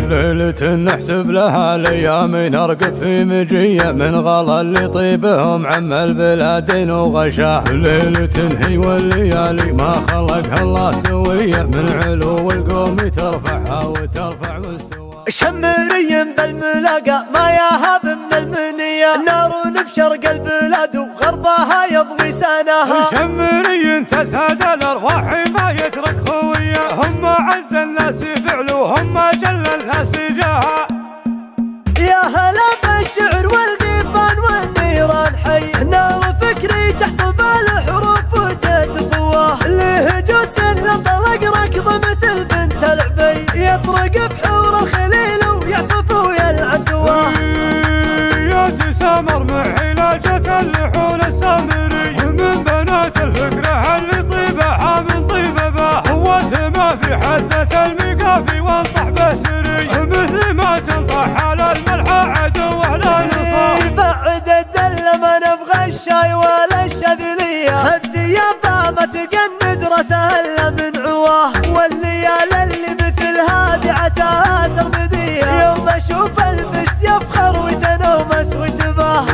ليلة نحسب لها الايام نرقب في مجية من غلا اللي طيبهم عم البلادين وغشاه. ليلة هي والليالي ما خلقها الله سوية من علو القوم ترفعها وترفع مستوى. شمري بالملاقى ما يهاب من المنية نار في شرق البلاد وغربها يضوي سناها. شمري تزهد الارواح ما يترك خويه هم عز الناس فعلوهم جل الناس جاها. يا هلا بالشعر والقيفان والنيران حي نار فكري تحت بالحروف وجد قواه. له جوس لطلق ركض مثل بنت العبي يطرق بحور الخليل ويعصف ويلعب دواه. يا تسامر محيلاجة اللحون السامري من بنات الفكرة اللي طيبها من طيبة به. هو سما في حزة المقافي وانطح بسري مثل ما تنطح على الملحى عدو ولا يصاح. بعد الدل ما نبغى الشاي ولا الشذلية الديابة ما تقند راسها الا من عواه. والليالي اللي مثل هذه عساها سرمدية يوم اشوف البس يفخر ويتنومس ويتباه.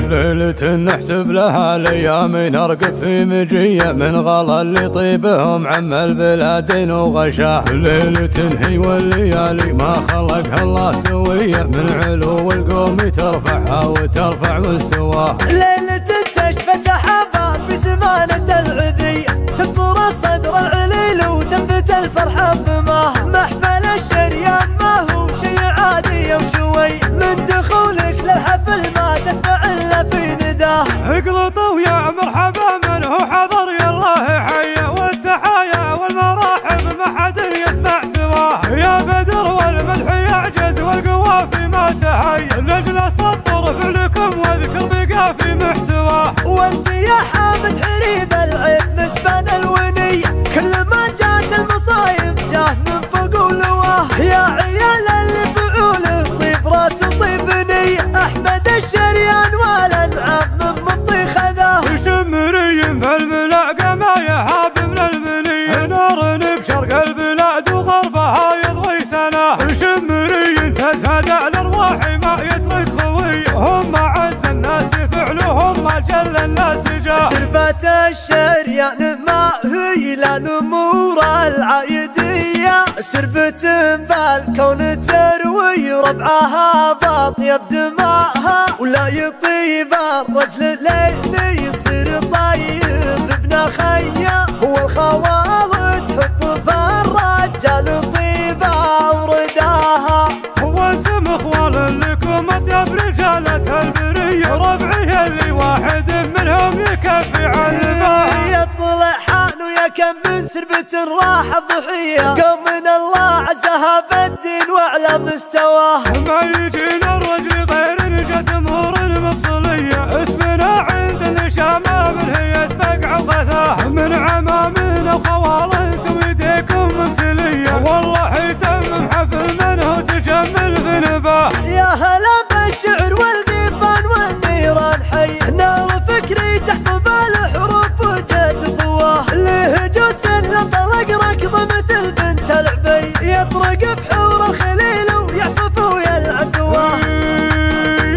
ليلة نحسب لها الايام نرقب في مجية من غلا اللي طيبهم عم البلادين وغشاه. ليلة هي والليالي ما خلقها الله سوية من علو القوم ترفعها وترفع مستواه. ليلة تشبه سحابة في سمانة العذي تبطر الصدر العليل وتنبت الفرحة بماه. محفل الشريان ما هو شي عادي وشوي من دخولك للحفل ما تسمع الا في نداه. اقلطوا يا مرحبا من هو حضر يا الله حيا والتحايا والمراحب ما حد يسمع سواه. يا بدر والمدح يعجز والقوافي ما تهيا لاجل اسطر فعلكم واذكر بقى في محتواه. وانت يا حامد حريب العيب مسبان الوني كل ما جات المصايب جاه من فوق ولواه. يا عيال اللي فعوله طيب راس وطيب ني احمد الشريان والانعام من مبطي خذاه. شمري بالملاقى ما يهاب من المني نار بشرق البلاد وغربها يضوي سناه. شمري تزهد الارواح ما يترك خويه هم عز الناس فعلوهم جل الناس جاه. سربة الشريان ما هي لا الامور العايدية سربة بالكون تروي ربعها باطيب دماها. ولا يطيب الرجل لين يصير طيب ابن خيه هو الخواض تحط بالرجال طيبة ورداها. هو انتم اخوال لكم اطيب رجالة البرية ربعي اللي واحد منهم يكفي علمه. يطلع حانو يا كم من سربة راح ضحية قوم من الله عزها بالدين واعلى مستواه. ما يجينا الرجل غير جت امور مفصلية اسمنا عند الشامة من هي تبقع وغثاه. من عمامنا وخوال انتم يديكم ممتلية والله يتمم حفل منه تجمل ذنبه. يا هلا بالشعر والقيفان والنيران حي نار فكري تحت بالحروف وجد قواه. له جوس لطلق ركض مثل بنت العبي يطرق بحور الخليل ويعصف ويلعب دواه.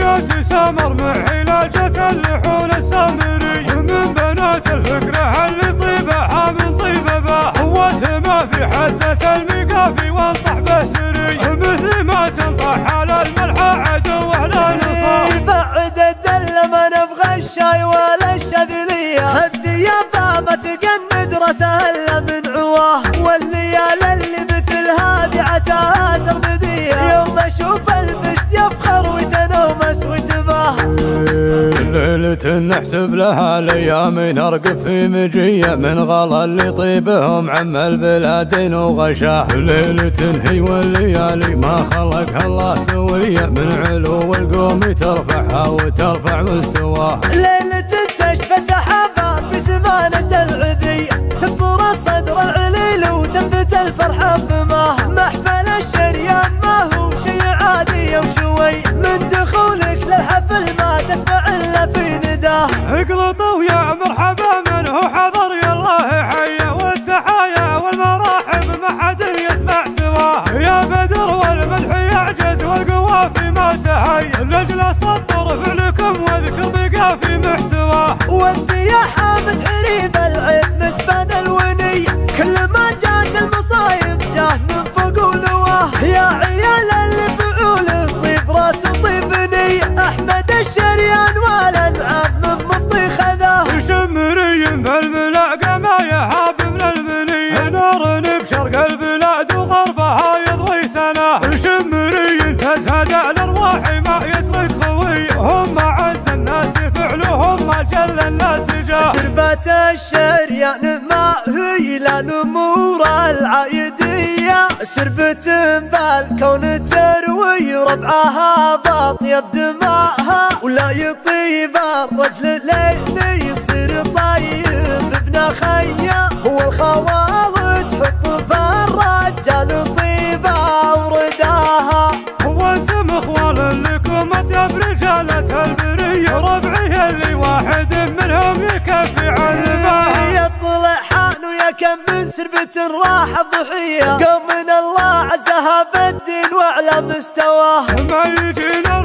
يا تسامر محيلاجة اللحون السامري من بنات الفكرة اللي طيبها من طيبة به. هو سما في حزة المقافي وانطح بسري مثل ما تنطح على الملحى عدو ولا يصاح. بعد الدل ما نبغى الشاي ولا الشذلية الديابة ما تقند راسها الا من عواه. والليالي اللي مثل هذه عساها سرمدية يوم اشوف البس يفخر ويتنومس ويتباه. ليلة نحسب لها الايام نرقب في مجية من غلا اللي طيبهم عم البلادين وغشاه. ليلة هي والليالي ما خلقها الله سوية من علو القوم ترفعها وترفع مستواه. ليلة تشبه سحابة في سمانة العذي تبطر الصدر العليل وتنبت الفرحة بماه. محفل الشريان ما هو شي عادي وشوي من دخولك للحفل ما تسمع الا في نداه. اقلطوا يا مرحبا من هو حضر يا الله حيا والتحايا والمراحب ما حد يسمع سواه. يا الشريان ما هي لا الأمور العايدية، سربة بالكون تروي ربعها بأطيب دماها، ولا يطيب الرجل لين يصير طيب ابن خيه، هو الخوالد تحط بالرجال طيبة ورداها. هو انتم اخوال لكم اطيب رجالة البرية، ربعي اللي واحد منهم يكفي علمها. يطلع حان ويا كم من سربة راح ضحية، قوم من الله عزها بالدين وعلى مستواه. ما يجينا